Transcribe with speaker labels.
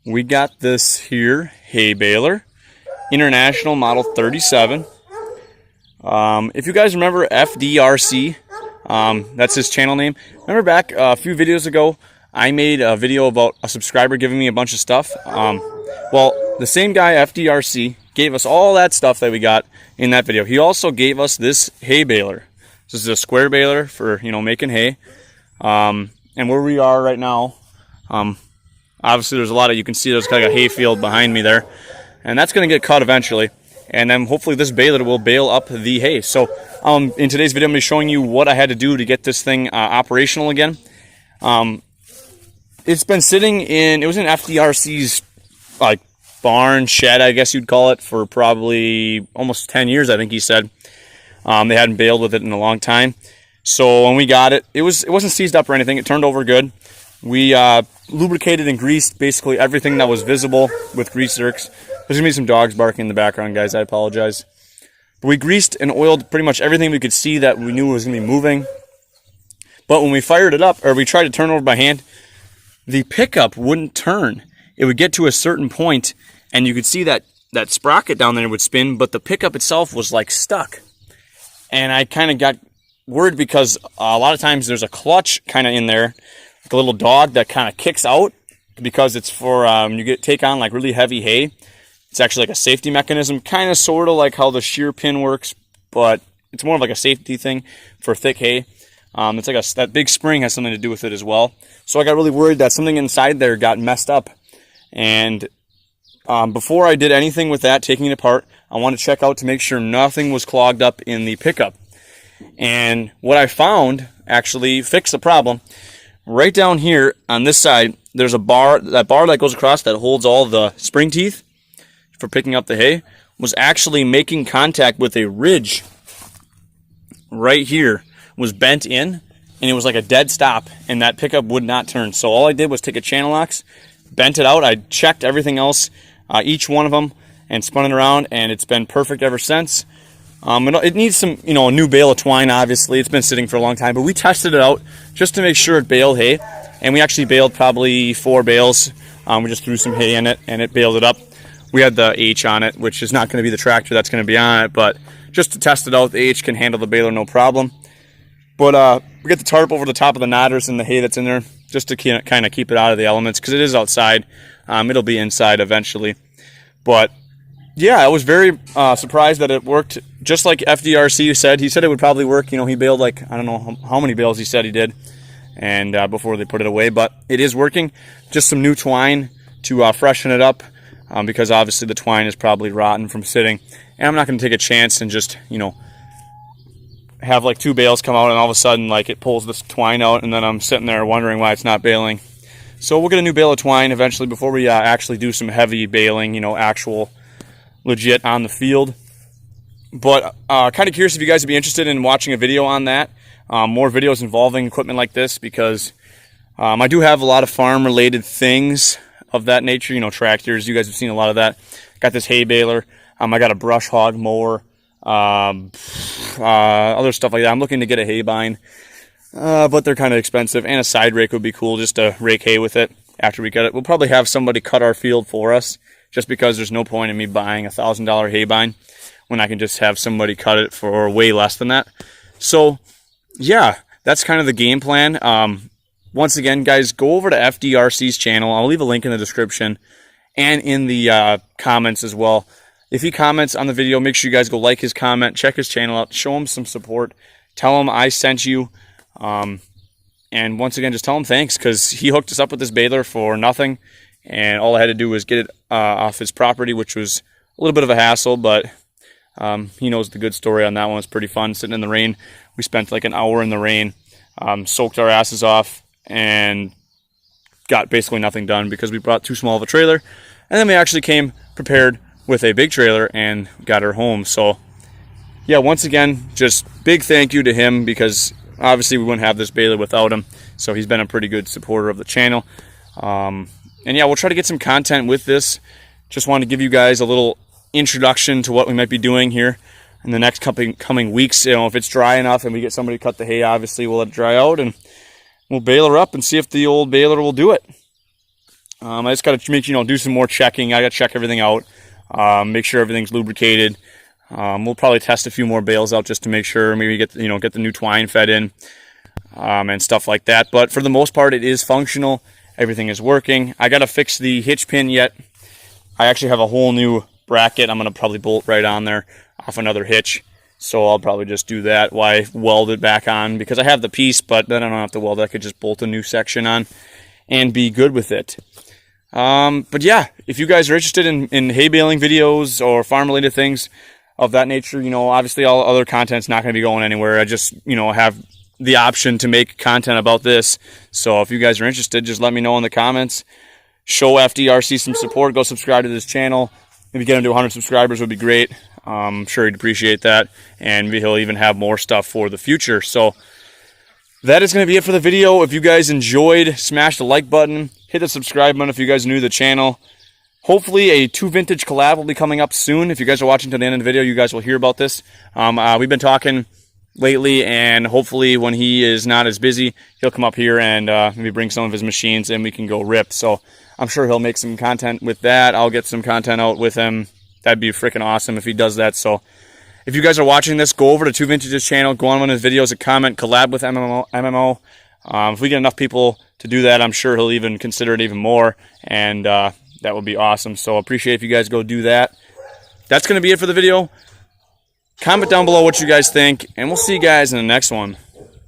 Speaker 1: we got this here hay baler, International Model 37. If you guys remember FDRC, that's his channel name. Remember back a few videos ago, I made a video about a subscriber giving me a bunch of stuff. Well, the same guy, FDRC, gave us all that stuff that we got in that video. He also gave us this hay baler. This is a square baler for, making hay. And where we are right now, obviously there's a lot of, you can see there's kind of a hay field behind me there. And that's going to get cut eventually. And then hopefully this baler will bale up the hay. So in today's video, I'm going to be showing you what I had to do to get this thing operational again. It's been sitting in, it was in FDRC's like barn, shed, I guess you'd call it, for probably almost 10 years, I think he said. They hadn't baled with it in a long time. So when we got it, it wasn't seized up or anything. It turned over good. We lubricated and greased basically everything that was visible with grease zerks. There's going to be some dogs barking in the background, guys. I apologize. But we greased and oiled pretty much everything we could see that we knew was going to be moving. But when we fired it up, or we tried to turn over by hand, the pickup wouldn't turn. It would get to a certain point, and you could see that sprocket down there would spin, but the pickup itself was like stuck. And I kind of got worried because a lot of times there's a clutch kind of in there, like a little dog that kind of kicks out because it's for take on like really heavy hay. It's actually like a safety mechanism, kind of sort of like how the shear pin works, but it's more of like a safety thing for thick hay. It's like that big spring has something to do with it as well. So I got really worried that something inside there got messed up. And before I did anything with that, taking it apart, I wanted to check out to make sure nothing was clogged up in the pickup. And what I found actually fixed the problem. Right down here on this side, there's a bar, that goes across that holds all the spring teeth for picking up the hay, was actually making contact with a ridge right here, was bent in, and it was like a dead stop, and that pickup would not turn. So all I did was take a channel locks, bent it out. I checked everything else, each one of them, and spun it around, and it's been perfect ever since. It needs some, a new bale of twine, obviously. It's been sitting for a long time, but we tested it out just to make sure it baled hay, and we actually baled probably 4 bales. We just threw some hay in it, and it baled it up. We had the H on it, which is not going to be the tractor that's going to be on it, but just to test it out, the H can handle the baler no problem. But we get the tarp over the top of the knotters and the hay that's in there just to kind of keep it out of the elements because it is outside. It'll be inside eventually. But yeah, I was very surprised that it worked just like FDRC said. He said it would probably work. He baled like, I don't know how many bales he said he did and before they put it away. But it is working. Just some new twine to freshen it up because obviously the twine is probably rotten from sitting. And I'm not going to take a chance and just, have like 2 bales come out and all of a sudden like it pulls this twine out and then I'm sitting there wondering why it's not baling. So we'll get a new bale of twine eventually before we actually do some heavy baling, actual legit on the field. But kind of curious if you guys would be interested in watching a video on that. More videos involving equipment like this because I do have a lot of farm related things of that nature, tractors. You guys have seen a lot of that. Got this hay baler. I got a brush hog mower. Other stuff like that. I'm looking to get a hay bine, but they're kind of expensive, and a side rake would be cool just to rake hay with it after we cut it. We'll probably have somebody cut our field for us just because there's no point in me buying a $1,000 hay bine when I can just have somebody cut it for way less than that. So yeah, that's kind of the game plan. Once again, guys, go over to FDRC's channel. I'll leave a link in the description and in the comments as well. If he comments on the video, make sure you guys go like his comment, check his channel out, show him some support, tell him I sent you, and once again, just tell him thanks because he hooked us up with this baler for nothing, and all I had to do was get it off his property, which was a little bit of a hassle, but he knows the good story on that one. It's pretty fun sitting in the rain. We spent like an hour in the rain, soaked our asses off, and got basically nothing done because we brought too small of a trailer, and then we actually came prepared with a big trailer and got her home. So yeah, once again, just big thank you to him because obviously we wouldn't have this baler without him. So he's been a pretty good supporter of the channel. And yeah, we'll try to get some content with this. Just wanted to give you guys a little introduction to what we might be doing here in the next coming weeks. If it's dry enough and we get somebody to cut the hay, obviously we'll let it dry out and we'll bale her up and see if the old baler will do it. I just got to make, do some more checking. I got to check everything out, make sure everything's lubricated. We'll probably test a few more bales out just to make sure, maybe get the new twine fed in, and stuff like that. But for the most part, it is functional. Everything is working. I got to fix the hitch pin yet. I actually have a whole new bracket. I'm going to probably bolt right on there off another hitch. So I'll probably just do that while I weld it back on, because I have the piece, but then I don't have to weld it. I could just bolt a new section on and be good with it. But yeah, if you guys are interested in hay baling videos or farm related things of that nature, obviously all other content's not going to be going anywhere. I just, have the option to make content about this. So if you guys are interested, just let me know in the comments. Show FDRC some support. Go subscribe to this channel. If you get him to 100 subscribers, would be great. I'm sure he'd appreciate that, and he'll even have more stuff for the future. So that is going to be it for the video. If you guys enjoyed, smash the like button, hit the subscribe button if you guys are new to the channel. Hopefully a 2 vintage collab will be coming up soon. If you guys are watching to the end of the video, you guys will hear about this. We've been talking lately, and hopefully when he is not as busy, he'll come up here and maybe bring some of his machines and we can go rip. So I'm sure he'll make some content with that. I'll get some content out with him. That'd be freaking awesome if he does that. So if you guys are watching this, go over to 2 Vintage's channel, go on one of his videos and comment, collab with MMO. If we get enough people to do that, I'm sure he'll even consider it even more, and that would be awesome. So I appreciate if you guys go do that. That's going to be it for the video. Comment down below what you guys think, and we'll see you guys in the next one.